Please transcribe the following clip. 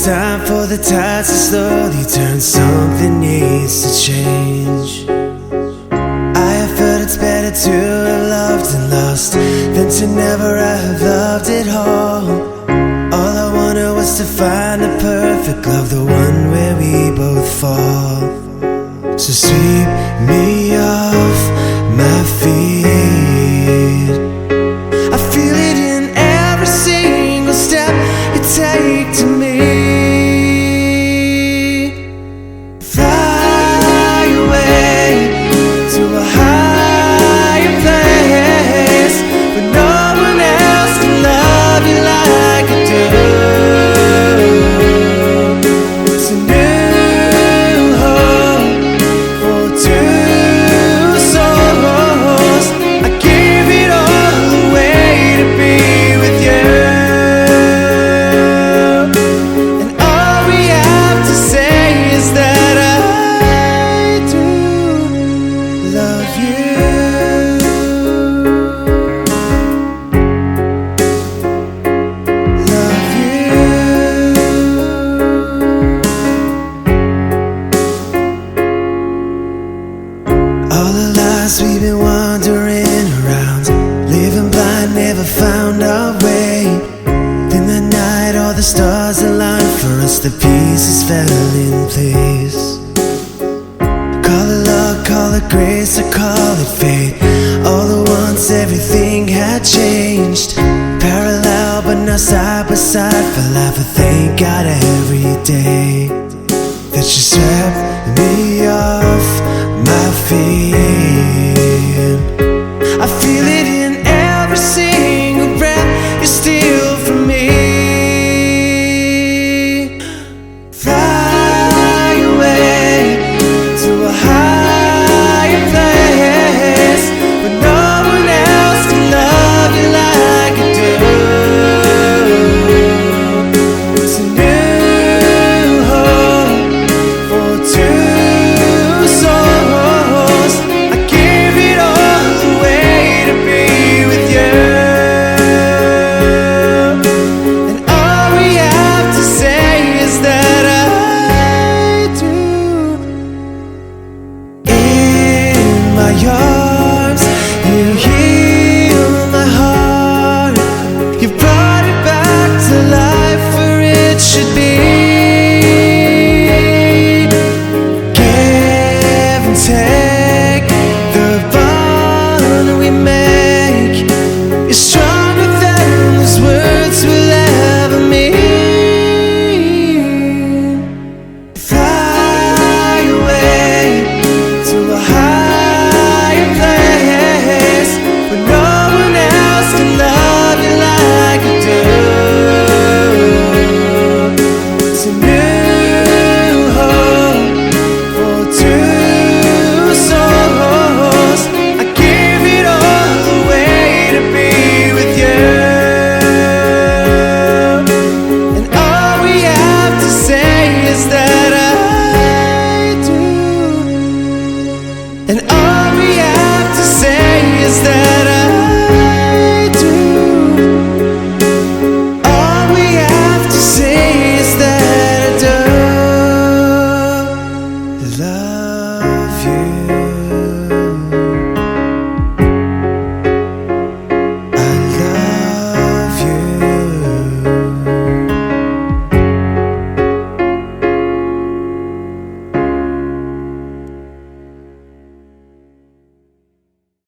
it's time for the tides to slowly turn. Something needs to change. I have heard it's better to have loved and lost than to never have loved at all. All I wanted was to find the perfect love, the one where we both fall. So sweep me off my feet. I feel it in every single step you take to me. Fly away to a higher place where no one else can love you like I do. It's a new hope for two souls. I give it all away to be with you. And all we have to say is that I do love you. Love you. All the lives we've been wandering around, living blind, never found our way. Then the night all the stars aligned for us, the pieces fell in place. Call it luck, call it grace, or call it fate. All at once everything had changed. Parallel but now side by side for life. I thank God every day that you swept me off